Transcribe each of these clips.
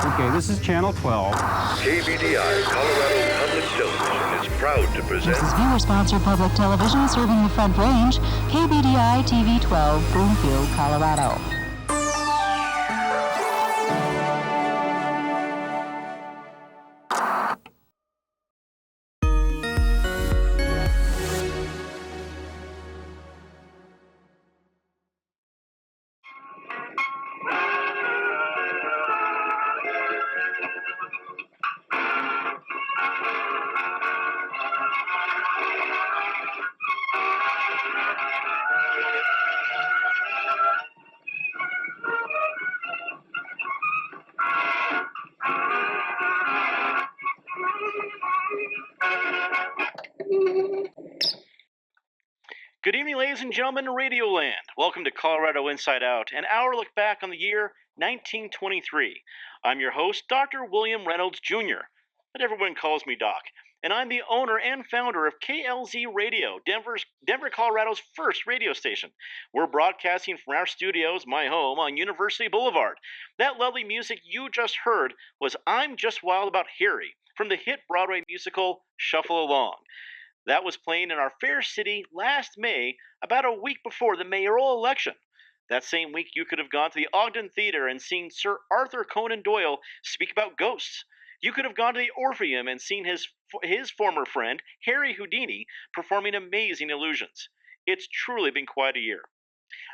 Okay, this is Channel 12. KBDI Colorado Public Television is proud to present. This is viewer-sponsored public television serving the Front Range, KBDI TV 12, Broomfield, Colorado. Good evening, ladies and gentlemen in Radioland. Welcome to Colorado Inside Out, an hour look back on the year 1923. I'm your host, Dr. William Reynolds, Jr., but everyone calls me Doc, and I'm the owner and founder of KLZ Radio, Denver, Colorado's first radio station. We're broadcasting from our studios, my home, on University Boulevard. That lovely music you just heard was I'm Just Wild About Harry from the hit Broadway musical Shuffle Along. That was playing in our fair city last May, about a week before the mayoral election. That same week, you could have gone to the Ogden Theater and seen Sir Arthur Conan Doyle speak about ghosts. You could have gone to the Orpheum and seen his former friend, Harry Houdini, performing amazing illusions. It's truly been quite a year.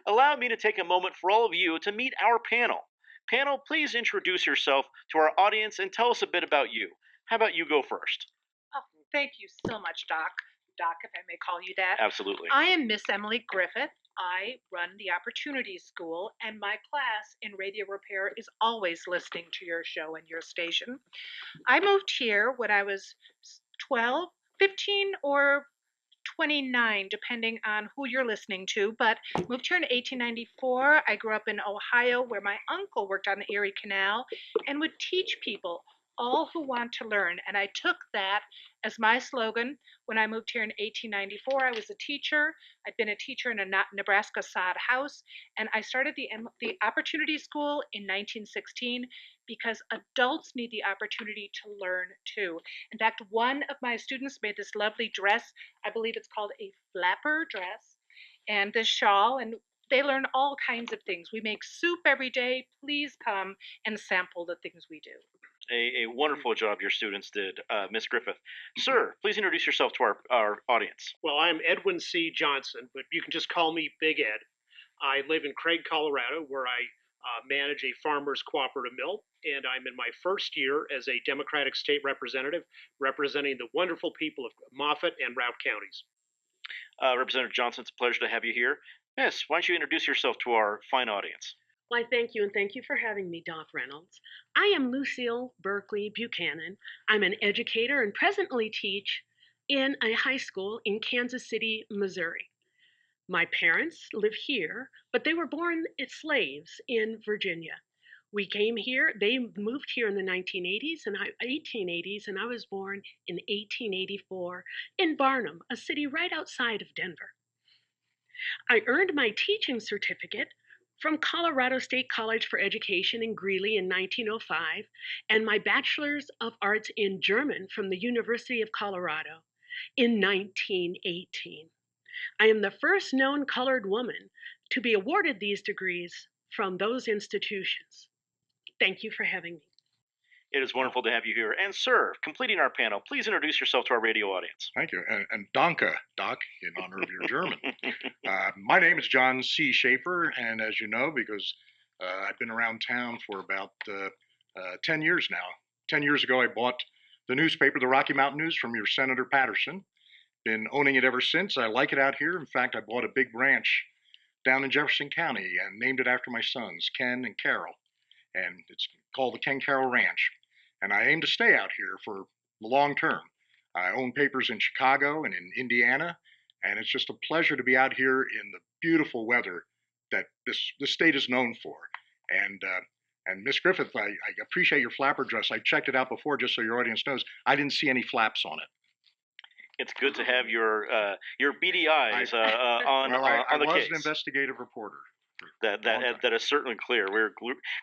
Allow me to take a moment for all of you to meet our panel. Panel, please introduce yourself to our audience and tell us a bit about you. How about you go first? Oh, thank you so much, Doc. Doc, if I may call you that. Absolutely. I am Miss Emily Griffith. I run the Opportunity School, and my class in radio repair is always listening to your show and your station. I moved here when I was 12, 15, or 29, depending on who you're listening to, but moved here in 1894. I grew up in Ohio, where my uncle worked on the Erie Canal and would teach people, all who want to learn. And I took that as my slogan when I moved here in 1894. I was a teacher. I'd been a teacher in a Nebraska sod house, and I started the Opportunity School in 1916 because adults need the opportunity to learn too. In fact, one of my students made this lovely dress. I believe it's called a flapper dress, and this shawl, and they learn all kinds of things. We make soup every day. Please come and sample the things we do. A wonderful job your students did, Miss Griffith. Sir, please introduce yourself to our audience. Well, I'm Edwin C. Johnson, but you can just call me Big Ed. I live in Craig, Colorado, where I manage a farmers cooperative mill, and I'm in my first year as a Democratic state representative representing the wonderful people of Moffat and Routt counties. Representative Johnson, it's a pleasure to have you here. Miss, why don't you introduce yourself to our fine audience? Why, thank you, and thank you for having me, Doc Reynolds. I am Lucille Berkeley Buchanan. I'm an educator and presently teach in a high school in Kansas City, Missouri. My parents live here, but they were born as slaves in Virginia. We came here, they moved here in the 1880s, and I was born in 1884 in Barnum, a city right outside of Denver. I earned my teaching certificate from Colorado State College for Education in Greeley in 1905, and my Bachelor's of Arts in German from the University of Colorado in 1918. I am the first known colored woman to be awarded these degrees from those institutions. Thank you for having me. It is wonderful to have you here. And sir, completing our panel, please introduce yourself to our radio audience. Thank you. And Danke, Doc, in honor of your German. My name is John C. Shafer, and as you know, because I've been around town for about 10 years now. 10 years ago, I bought the newspaper, the Rocky Mountain News, from your Senator Patterson. Been owning it ever since. I like it out here. In fact, I bought a big ranch down in Jefferson County and named it after my sons, Ken and Carol. And it's called the Ken Carroll Ranch. And I aim to stay out here for the long term. I own papers in Chicago and in Indiana, and it's just a pleasure to be out here in the beautiful weather that this state is known for. And Miss Griffith, I appreciate your flapper dress. I checked it out before, just so your audience knows. I didn't see any flaps on it. It's good to have your beady eyes on the case. I was an investigative reporter. That is certainly clear. We're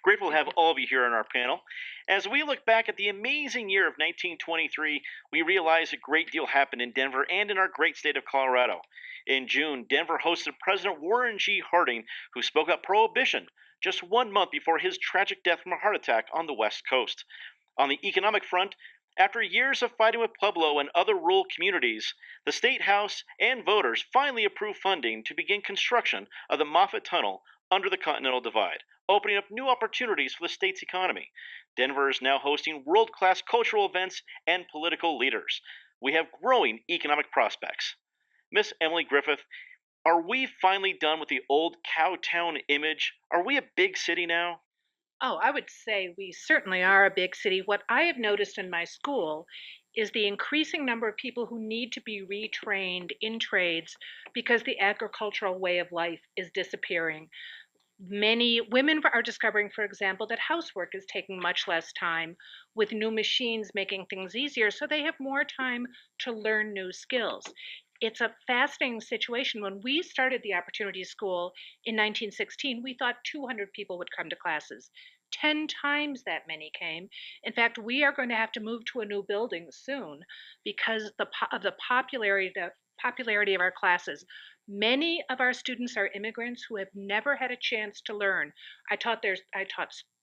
grateful to have all of you here on our panel. As we look back at the amazing year of 1923, we realize a great deal happened in Denver and in our great state of Colorado. In June, Denver hosted President Warren G. Harding, who spoke up prohibition just 1 month before his tragic death from a heart attack on the West Coast. On the economic front, after years of fighting with Pueblo and other rural communities, the State House and voters finally approved funding to begin construction of the Moffett Tunnel under the Continental Divide, opening up new opportunities for the state's economy. Denver is now hosting world-class cultural events and political leaders. We have growing economic prospects. Miss Emily Griffith, are we finally done with the old cowtown image? Are we a big city now? Oh, I would say we certainly are a big city. What I have noticed in my school is the increasing number of people who need to be retrained in trades because the agricultural way of life is disappearing. Many women are discovering, for example, that housework is taking much less time with new machines making things easier, so they have more time to learn new skills. It's a fascinating situation. When we started the Opportunity School in 1916, we thought 200 people would come to classes. 10 times that many came. In fact, we are going to have to move to a new building soon because of the popularity of our classes. Many of our students are immigrants who have never had a chance to learn. I taught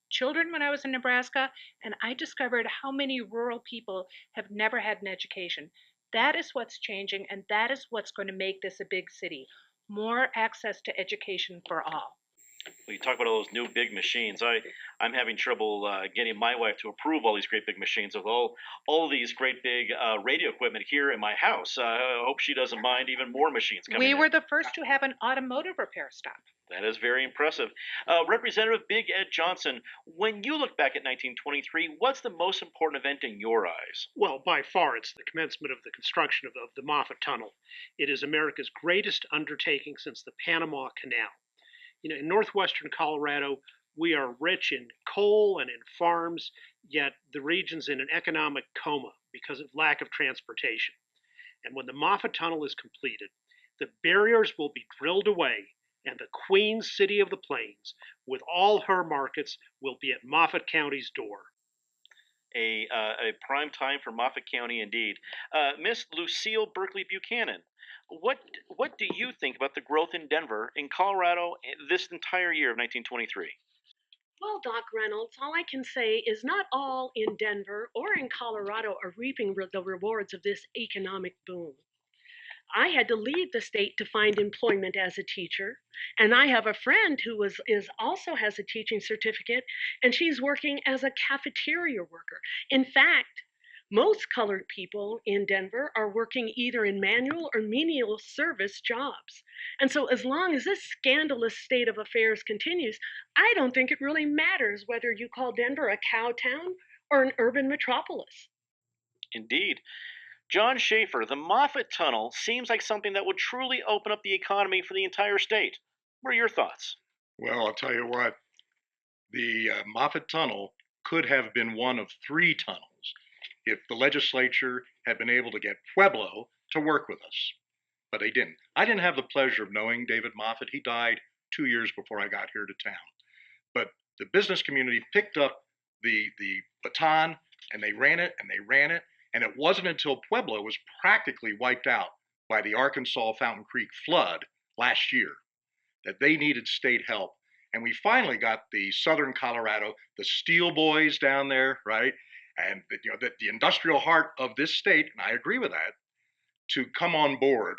children when I was in Nebraska, and I discovered how many rural people have never had an education. That is what's changing, and that is what's going to make this a big city. More access to education for all. Well, you talk about all those new big machines. I'm having trouble getting my wife to approve all these great big machines with all these great big radio equipment here in my house. I hope she doesn't mind even more machines coming We in. were the first to have an automotive repair stop. That is very impressive. Representative Big Ed Johnson, when you look back at 1923, what's the most important event in your eyes? Well, by far, it's the commencement of the construction of the Moffett Tunnel. It is America's greatest undertaking since the Panama Canal. In northwestern Colorado, we are rich in coal and in farms, yet the region's in an economic coma because of lack of transportation. And when the Moffett Tunnel is completed, the barriers will be drilled away, and the Queen City of the Plains, with all her markets, will be at Moffett County's door. A prime time for Moffett County indeed. Miss Lucille Berkeley Buchanan, what do you think about the growth in Denver, in Colorado, this entire year of 1923? Well, Doc Reynolds, all I can say is not all in Denver or in Colorado are reaping the rewards of this economic boom. I had to leave the state to find employment as a teacher, and I have a friend who also has a teaching certificate, and she's working as a cafeteria worker. In fact, most colored people in Denver are working either in manual or menial service jobs. And so as long as this scandalous state of affairs continues, I don't think it really matters whether you call Denver a cow town or an urban metropolis. Indeed. John Shafer, the Moffett Tunnel seems like something that would truly open up the economy for the entire state. What are your thoughts? Well, I'll tell you what, the Moffett Tunnel could have been one of 3 tunnels if the legislature had been able to get Pueblo to work with us. But they didn't. I didn't have the pleasure of knowing David Moffett. He died 2 years before I got here to town. But the business community picked up the baton, and they ran it, and they ran it. And it wasn't until Pueblo was practically wiped out by the Arkansas Fountain Creek flood last year that they needed state help. And we finally got the Southern Colorado, the Steel Boys down there, right? And the industrial heart of this state, and I agree with that, to come on board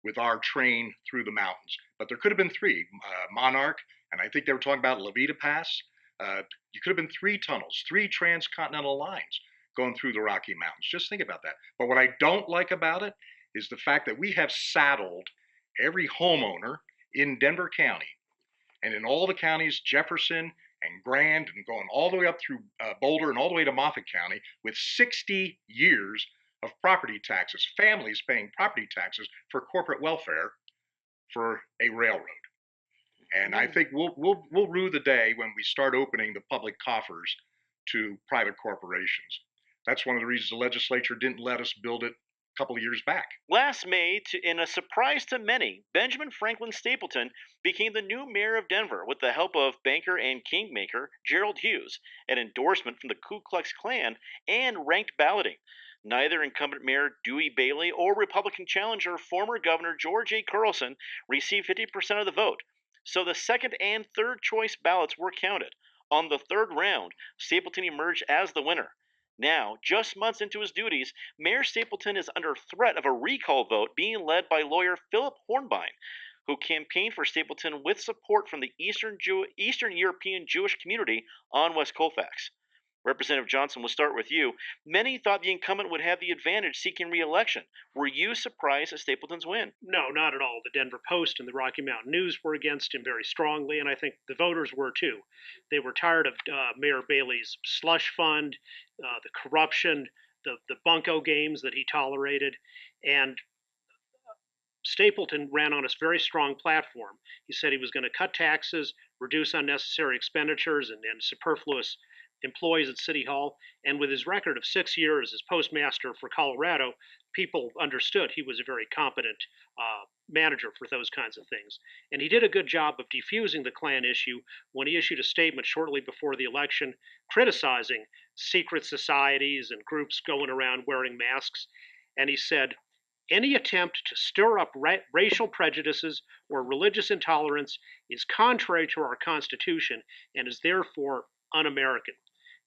with our train through the mountains. But there could have been 3, Monarch, and I think they were talking about Levita Pass. You could have been 3 tunnels, 3 transcontinental lines going through the Rocky Mountains. Just think about that. But what I don't like about it is the fact that we have saddled every homeowner in Denver County and in all the counties, Jefferson and Grand, and going all the way up through Boulder and all the way to Moffett County with 60 years of property taxes, families paying property taxes for corporate welfare for a railroad. And I think we'll rue the day when we start opening the public coffers to private corporations. That's one of the reasons the legislature didn't let us build it couple of years back. Last May, in a surprise to many, Benjamin Franklin Stapleton became the new mayor of Denver with the help of banker and kingmaker Gerald Hughes, an endorsement from the Ku Klux Klan, and ranked balloting. Neither incumbent mayor Dewey Bailey or Republican challenger former Governor George A. Carlson received 50% of the vote, so the second and third choice ballots were counted. On the third round, Stapleton emerged as the winner. Now, just months into his duties, Mayor Stapleton is under threat of a recall vote being led by lawyer Philip Hornbein, who campaigned for Stapleton with support from the Eastern European Jewish community on West Colfax. Representative Johnson, we'll start with you. Many thought the incumbent would have the advantage seeking re-election. Were you surprised at Stapleton's win? No, not at all. The Denver Post and the Rocky Mountain News were against him very strongly, and I think the voters were too. They were tired of Mayor Bailey's slush fund, the corruption, the bunco games that he tolerated, and Stapleton ran on a very strong platform. He said he was going to cut taxes, reduce unnecessary expenditures and superfluous employees at City Hall, and with his record of 6 years as postmaster for Colorado, people understood he was a very competent manager for those kinds of things. And he did a good job of defusing the Klan issue when he issued a statement shortly before the election criticizing secret societies and groups going around wearing masks. And he said, any attempt to stir up racial prejudices or religious intolerance is contrary to our Constitution and is therefore un-American.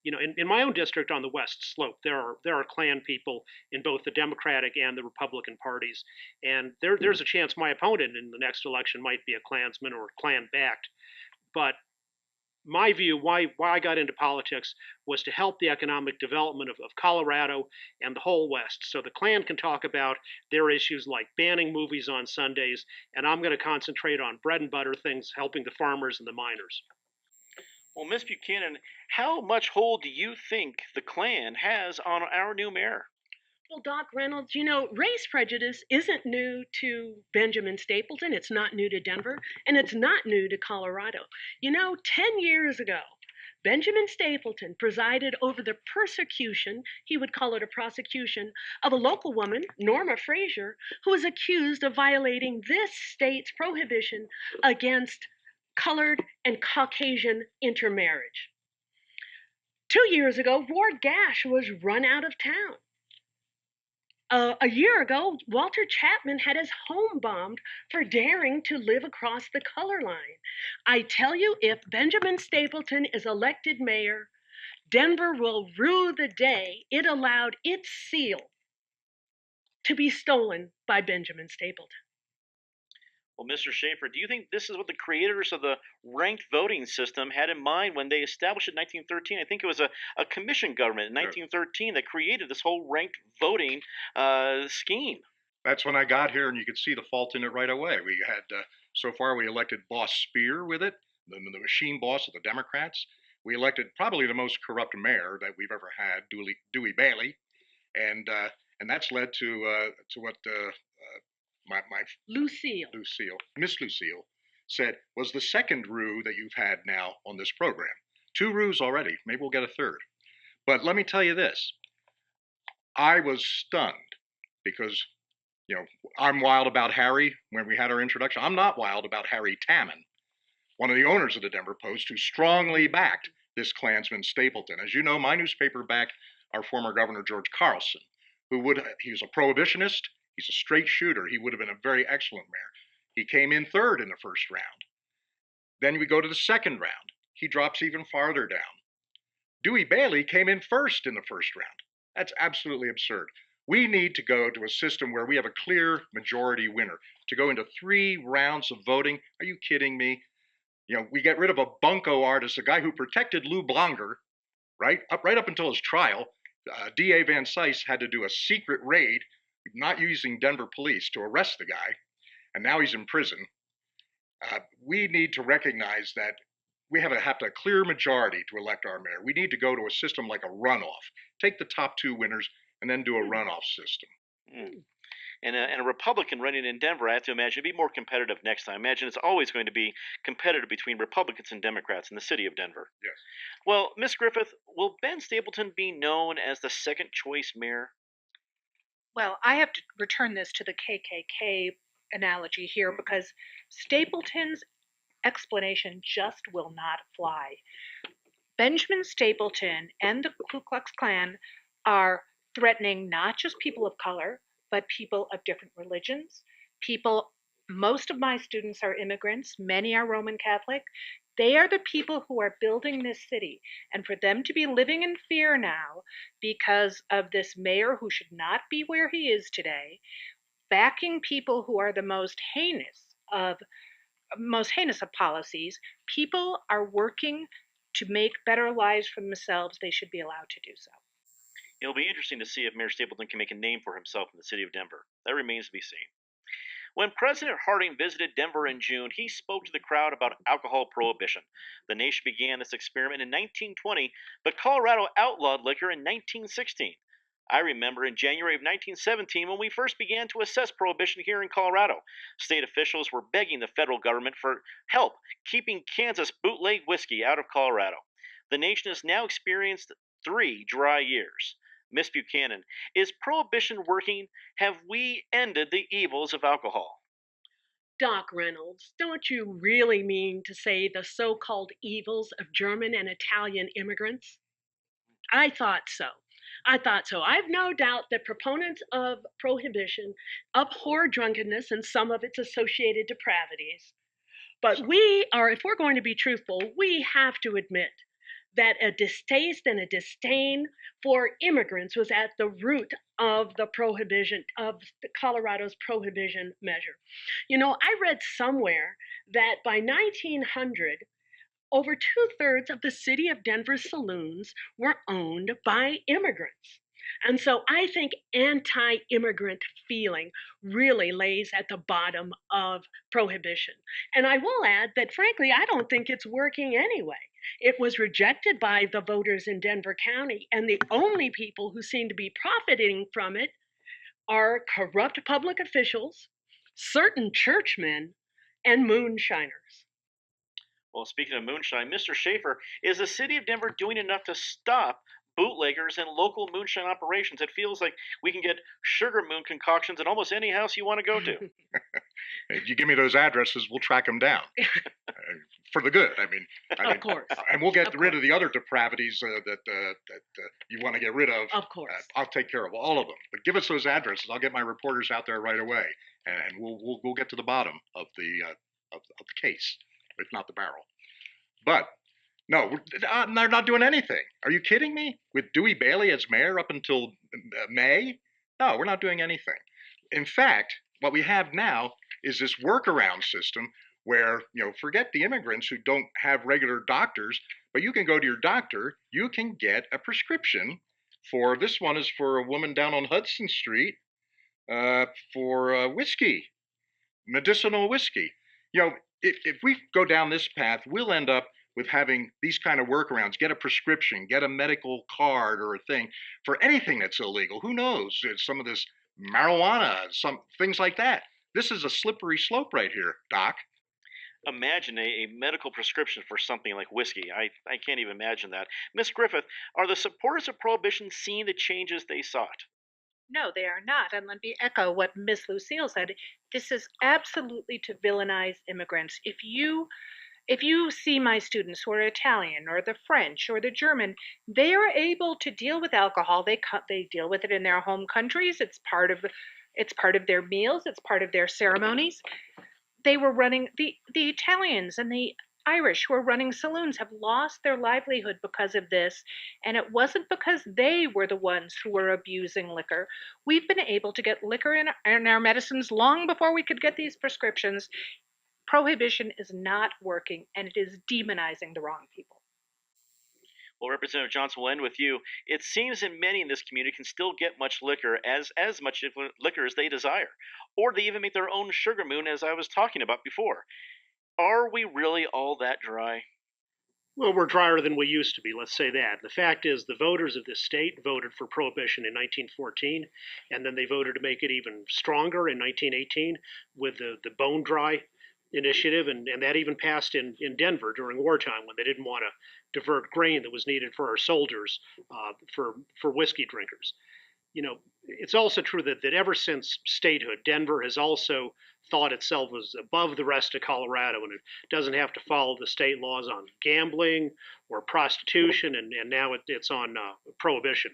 You know, in my own district on the West Slope, there are Klan people in both the Democratic and the Republican parties, and there's a chance my opponent in the next election might be a Klansman or Klan-backed. But my view, why I got into politics, was to help the economic development of Colorado and the whole West. So the Klan can talk about their issues like banning movies on Sundays, and I'm going to concentrate on bread and butter things, helping the farmers and the miners. Well, Ms. Buchanan, how much hold do you think the Klan has on our new mayor? Well, Doc Reynolds, you know, race prejudice isn't new to Benjamin Stapleton. It's not new to Denver, and it's not new to Colorado. You know, 10 years ago, Benjamin Stapleton presided over the persecution, he would call it a prosecution, of a local woman, Norma Frazier, who was accused of violating this state's prohibition against colored and Caucasian intermarriage. 2 years ago, Ward Gash was run out of town. A year ago, Walter Chapman had his home bombed for daring to live across the color line. I tell you, if Benjamin Stapleton is elected mayor, Denver will rue the day it allowed its seal to be stolen by Benjamin Stapleton. Well, Mr. Shafer, do you think this is what the creators of the ranked voting system had in mind when they established it in 1913? I think it was a commission government in 1913 that created this whole ranked voting scheme. That's when I got here, and you could see the fault in it right away. We had, so far, we elected Boss Spear with it, the machine boss of the Democrats. We elected probably the most corrupt mayor that we've ever had, Dewey Bailey, and that's led to what my Miss Lucille said was the second ruse that you've had now on this program. 2 ruses already. Maybe we'll get a third. But let me tell you this. I was stunned because, you know, I'm wild about Harry when we had our introduction. I'm not wild about Harry Tammon, one of the owners of the Denver Post, who strongly backed this Klansman Stapleton. As you know, my newspaper backed our former governor, George Carlson, he was a prohibitionist. He's a straight shooter. He would have been a very excellent mayor. He came in third in the first round. Then we go to the second round. He drops even farther down. Dewey Bailey came in first in the first round. That's absolutely absurd. We need to go to a system where we have a clear majority winner. To go into 3 rounds of voting, are you kidding me? You know, we get rid of a bunco artist, a guy who protected Lou Blonger, right up until his trial. D.A. Van Cise had to do a secret raid, not using Denver police, to arrest the guy, and now he's in prison. We need to recognize that we have to have a clear majority to elect our mayor. We need to go to a system like a runoff. Take the top 2 winners and then do a runoff system. And a Republican running in Denver, I have to imagine, it'd be more competitive next time. I imagine it's always going to be competitive between Republicans and Democrats in the city of Denver. Yes. Well, Ms. Griffith, will Ben Stapleton be known as the second choice mayor? Well, I have to return this to the KKK analogy here because Stapleton's explanation just will not fly. Benjamin Stapleton and the Ku Klux Klan are threatening not just people of color, but people of different religions. People, most of my students are immigrants, many are Roman Catholic. They are the people who are building this city. And for them to be living in fear now because of this mayor who should not be where he is today, backing people who are the most heinous of policies, people are working to make better lives for themselves. They should be allowed to do so. It'll be interesting to see if Mayor Stapleton can make a name for himself in the city of Denver. That remains to be seen. When President Harding visited Denver in June, he spoke to the crowd about alcohol prohibition. The nation began this experiment in 1920, but Colorado outlawed liquor in 1916. I remember in January of 1917 when we first began to assess prohibition here in Colorado. State officials were begging the federal government for help keeping Kansas bootleg whiskey out of Colorado. The nation has now experienced 3 dry years. Miss Buchanan, is prohibition working? Have we ended the evils of alcohol? Doc Reynolds, don't you really mean to say the so-called evils of German and Italian immigrants? I thought so. I've no doubt that proponents of prohibition abhor drunkenness and some of its associated depravities. But if we're going to be truthful, we have to admit that a distaste and a disdain for immigrants was at the root of the prohibition, of Colorado's prohibition measure. You know, I read somewhere that by 1900, over 2/3 of the city of Denver's saloons were owned by immigrants. And so I think anti-immigrant feeling really lays at the bottom of prohibition. And I will add that, frankly, I don't think it's working anyway. It was rejected by the voters in Denver County, and the only people who seem to be profiting from it are corrupt public officials, certain churchmen, and moonshiners. Well, speaking of moonshine, Mr. Shafer, is the city of Denver doing enough to stop bootleggers and local moonshine operations? It feels like we can get sugar moon concoctions in almost any house you want to go to. If you give me those addresses, we'll track them down for the good. I mean, Of course. and we'll get Of rid course. of the other depravities that you want to get rid of. Of course. I'll take care of all of them. But give us those addresses. I'll get my reporters out there right away, and we'll get to the bottom of the case, if not the barrel. But no, they're not doing anything. Are you kidding me? With Dewey Bailey as mayor up until May? No, we're not doing anything. In fact, what we have now is this workaround system where, forget the immigrants who don't have regular doctors, but you can go to your doctor, you can get a prescription for, this one is for a woman down on Hudson Street for whiskey, medicinal whiskey. If we go down this path, we'll end up with having these kind of workarounds. Get a prescription, get a medical card or a thing for anything that's illegal. Who knows? It's some of this marijuana, some things like that. This is a slippery slope right here, Doc. Imagine a medical prescription for something like whiskey. I can't even imagine that. Miss Griffith, are the supporters of prohibition seeing the changes they sought? No, they are not. And let me echo what Miss Lucille said. This is absolutely to villainize immigrants. If you see my students who are Italian or the French or the German, they are able to deal with alcohol. They deal with it in their home countries. It's part of their meals. It's part of their ceremonies. They were running the Italians and the Irish who are running saloons have lost their livelihood because of this, and it wasn't because they were the ones who were abusing liquor. We've been able to get liquor in our medicines long before we could get these prescriptions. Prohibition is not working, and it is demonizing the wrong people. Well, Representative Johnson, will end with you. It seems that many in this community can still get much liquor, as much liquor as they desire, or they even make their own sugar moon, as I was talking about before. Are we really all that dry? Well, we're drier than we used to be, let's say that. The fact is, the voters of this state voted for prohibition in 1914, and then they voted to make it even stronger in 1918 with the bone dry initiative, and that even passed in Denver during wartime when they didn't want to divert grain that was needed for our soldiers for whiskey drinkers. it's also true that ever since statehood, Denver has also thought itself as above the rest of Colorado, and it doesn't have to follow the state laws on gambling or prostitution, and now it's on prohibition.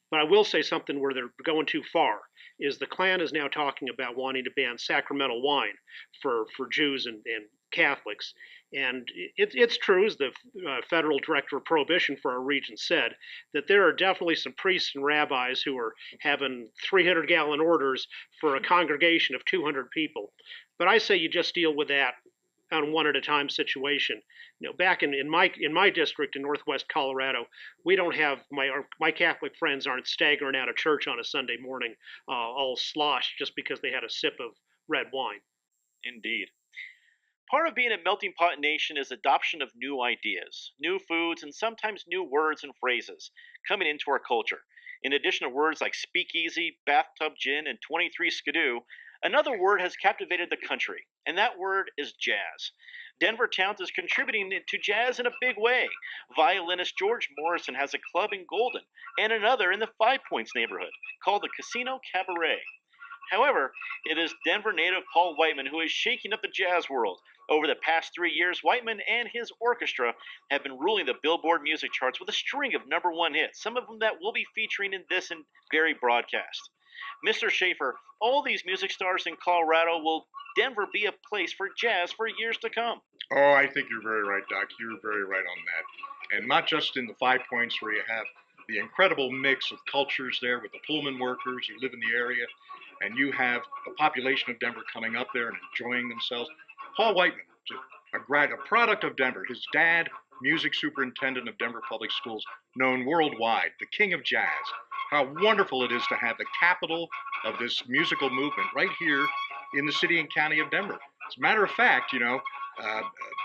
But I will say something where they're going too far is the Klan is now talking about wanting to ban sacramental wine for Jews and Catholics. And it's true, as the federal director of prohibition for our region said, that there are definitely some priests and rabbis who are having 300-gallon orders for a congregation of 200 people. But I say you just deal with that on a one-at-a-time situation. Back in my district in Northwest Colorado, we don't have my Catholic friends aren't staggering out of church on a Sunday morning all sloshed just because they had a sip of red wine. Indeed. Part of being a melting pot nation is adoption of new ideas, new foods, and sometimes new words and phrases coming into our culture. In addition to words like speakeasy, bathtub gin, and 23 skidoo, another word has captivated the country, and that word is jazz. Denver Towns is contributing to jazz in a big way. Violinist George Morrison has a club in Golden, and another in the Five Points neighborhood, called the Casino Cabaret. However, it is Denver native Paul Whiteman who is shaking up the jazz world. Over the past 3 years, Whiteman and his orchestra have been ruling the Billboard music charts with a string of #1 hits, some of them that we'll be featuring in this and very broadcast. Mr. Shafer, all these music stars in Colorado, will Denver be a place for jazz for years to come? Oh, I think you're very right, Doc. You're very right on that. And not just in the Five Points where you have the incredible mix of cultures there with the Pullman workers who live in the area, and you have the population of Denver coming up there and enjoying themselves. Paul Whiteman, a product of Denver. His dad, music superintendent of Denver Public Schools, known worldwide, the king of jazz. How wonderful it is to have the capital of this musical movement right here in the city and county of Denver. As a matter of fact,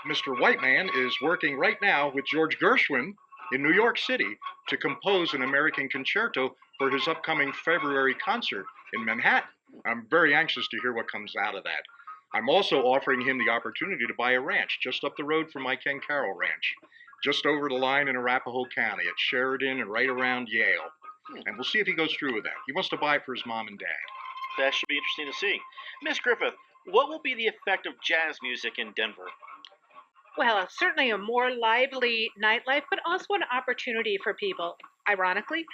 Mr. Whiteman is working right now with George Gershwin in New York City to compose an American concerto for his upcoming February concert in Manhattan. I'm very anxious to hear what comes out of that. I'm also offering him the opportunity to buy a ranch just up the road from my Ken Carroll Ranch, just over the line in Arapahoe County at Sheridan and right around Yale. And we'll see if he goes through with that. He wants to buy it for his mom and dad. That should be interesting to see. Miss Griffith, what will be the effect of jazz music in Denver? Well, certainly a more lively nightlife, but also an opportunity for people. Ironically,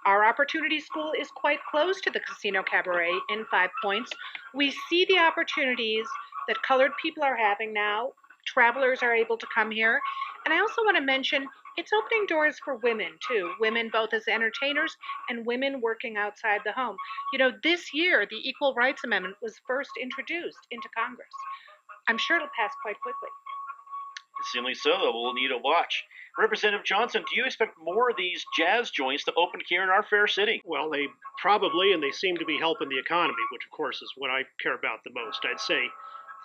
our Opportunity School is quite close to the Casino Cabaret in Five Points. We see the opportunities that colored people are having now. Travelers are able to come here. And I also want to mention it's opening doors for women, too. Women both as entertainers and women working outside the home. This year, the Equal Rights Amendment was first introduced into Congress. I'm sure it'll pass quite quickly. Seemingly so, though. We'll need to watch. Representative Johnson, do you expect more of these jazz joints to open here in our fair city? Well, they probably, and they seem to be helping the economy, which of course is what I care about the most. I'd say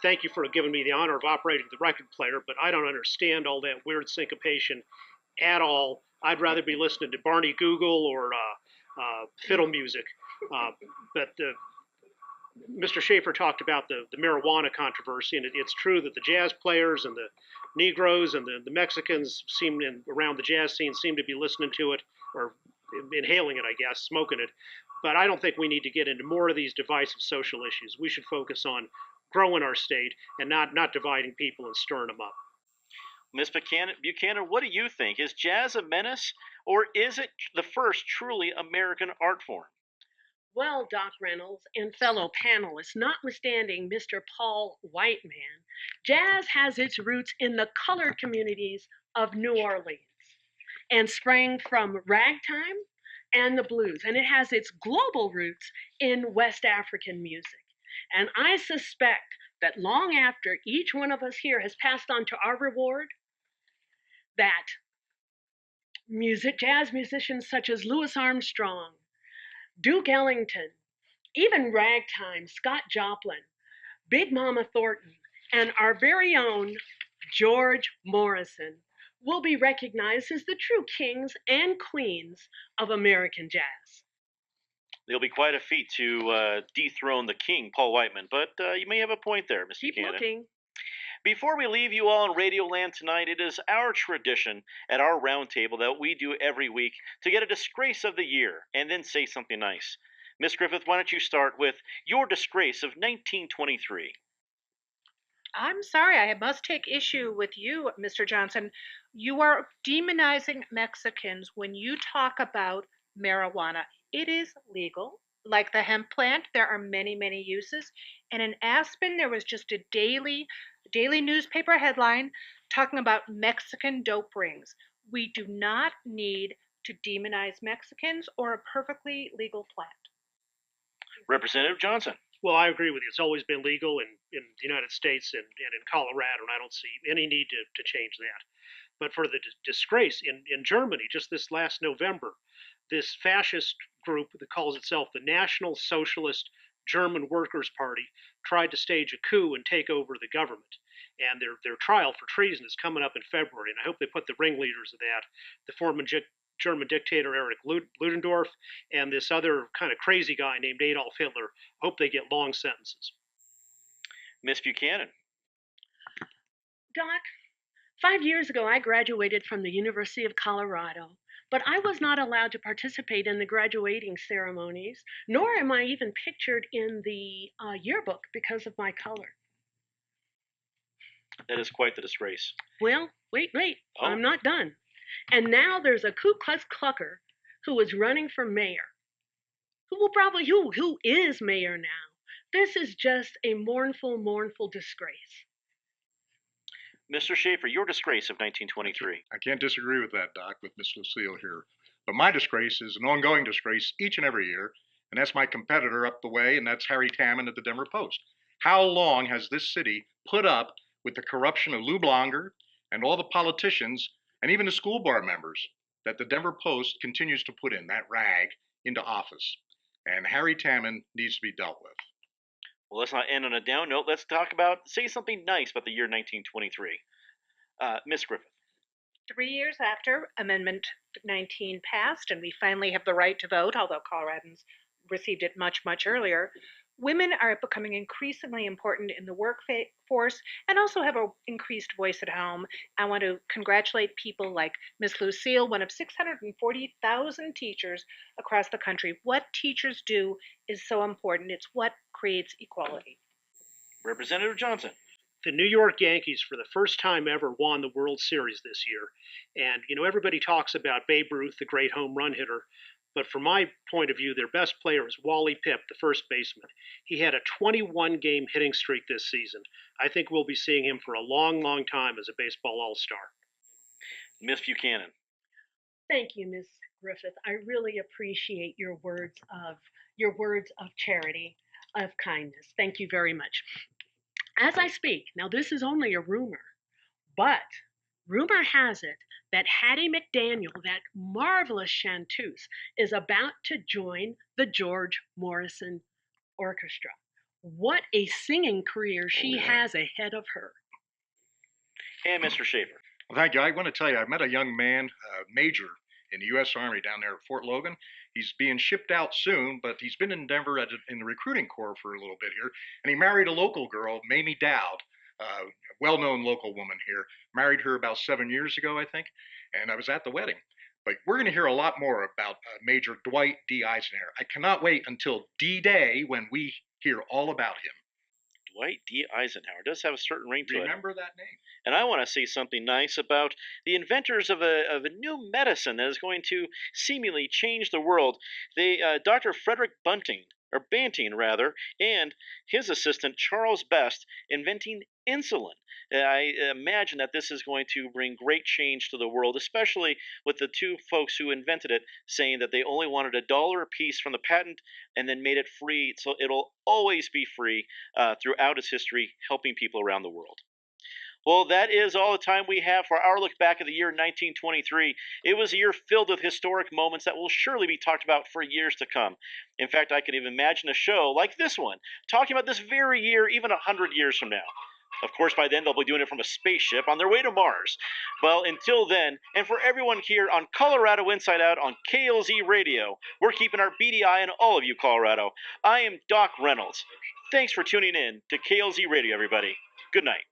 thank you for giving me the honor of operating the record player, but I don't understand all that weird syncopation at all. I'd rather be listening to Barney Google or fiddle music. But Mr. Shafer talked about the marijuana controversy, and it's true that the jazz players and the Negroes and the Mexicans around the jazz scene seem to be listening to it or inhaling it, I guess, smoking it. But I don't think we need to get into more of these divisive social issues. We should focus on growing our state and not dividing people and stirring them up. Ms. Buchanan, what do you think? Is jazz a menace, or is it the first truly American art form? Well, Doc Reynolds and fellow panelists, notwithstanding Mr. Paul Whiteman, jazz has its roots in the colored communities of New Orleans and sprang from ragtime and the blues, and it has its global roots in West African music. And I suspect that long after each one of us here has passed on to our reward, that jazz musicians such as Louis Armstrong, Duke Ellington, even ragtime, Scott Joplin, Big Mama Thornton, and our very own George Morrison will be recognized as the true kings and queens of American jazz. It'll be quite a feat to dethrone the king, Paul Whiteman, but you may have a point there, Mr. Keep Buchanan. looking. Before we leave you all in Radioland tonight, it is our tradition at our roundtable that we do every week to get a disgrace of the year and then say something nice. Miss Griffith, why don't you start with your disgrace of 1923? I'm sorry, I must take issue with you, Mr. Johnson. You are demonizing Mexicans when you talk about marijuana. It is legal. Like the hemp plant, there are many, many uses. And in Aspen, there was just a daily newspaper headline talking about Mexican dope rings. We do not need to demonize Mexicans or a perfectly legal plant. Representative Johnson. Well, I agree with you. It's always been legal in the United States and in Colorado, and I don't see any need to change that. But for the disgrace in Germany, just this last November, this fascist group that calls itself the National Socialist German Workers' Party tried to stage a coup and take over the government. And their trial for treason is coming up in February, and I hope they put the ringleaders of that, the former German dictator Erich Ludendorff, and this other kind of crazy guy named Adolf Hitler. Hope they get long sentences. Miss Buchanan. Doc, 5 years ago, I graduated from the University of Colorado, but I was not allowed to participate in the graduating ceremonies, nor am I even pictured in the yearbook because of my color. That is quite the disgrace. Well, wait, Oh. I'm not done. And now there's a Ku Klux Klucker who is running for mayor, who is mayor now. This is just a mournful, mournful disgrace. Mr. Shafer, your disgrace of 1923. I can't disagree with that, Doc, with Miss Lucille here. But my disgrace is an ongoing disgrace each and every year, and that's my competitor up the way, and that's Harry Tammon at the Denver Post. How long has this city put up with the corruption of Lou Blonger and all the politicians and even the school board members that the Denver Post continues to put in, that rag, into office? And Harry Tammon needs to be dealt with. Well, let's not end on a down note. Let's say something nice about the year 1923. Miss Griffith. 3 years after Amendment 19 passed, and we finally have the right to vote, although Coloradans received it much, much earlier, women are becoming increasingly important in the workforce and also have an increased voice at home. I want to congratulate people like Miss Lucille, one of 640,000 teachers across the country. What teachers do is so important. It's what creates equality. Representative Johnson. The New York Yankees, for the first time ever, won the World Series this year. And, everybody talks about Babe Ruth, the great home run hitter. But from my point of view, their best player is Wally Pipp, the first baseman. He had a 21-game hitting streak this season. I think we'll be seeing him for a long, long time as a baseball all-star. Miss Buchanan. Thank you, Miss Griffith. I really appreciate your words of charity, of kindness. Thank you very much. As I speak, now this is only a rumor, but rumor has it that Hattie McDaniel, that marvelous chanteuse, is about to join the George Morrison Orchestra. What a singing career she has ahead of her. And Mr. Shafer. Well, thank you. I want to tell you, I met a young man, major in the U.S. Army down there at Fort Logan. He's being shipped out soon, but he's been in Denver in the recruiting corps for a little bit here, and he married a local girl, Mamie Dowd, a well-known local woman here. Married her about 7 years ago, I think, and I was at the wedding. But we're going to hear a lot more about Major Dwight D. Eisenhower. I cannot wait until D-Day when we hear all about him. Dwight D. Eisenhower does have a certain ring to it. Remember that name? And I want to say something nice about the inventors of a new medicine that is going to seemingly change the world. Dr. Frederick Banting, and his assistant Charles Best inventing insulin. I imagine that this is going to bring great change to the world, especially with the two folks who invented it saying that they only wanted $1 a piece from the patent and then made it free, so it'll always be free throughout its history, helping people around the world. Well, that is all the time we have for our look back at the year 1923. It was a year filled with historic moments that will surely be talked about for years to come. In fact, I can even imagine a show like this one, talking about this very year even 100 years from now. Of course, by then, they'll be doing it from a spaceship on their way to Mars. Well, until then, and for everyone here on Colorado Inside Out on KLZ Radio, we're keeping our beady eye on all of you, Colorado. I am Doc Reynolds. Thanks for tuning in to KLZ Radio, everybody. Good night.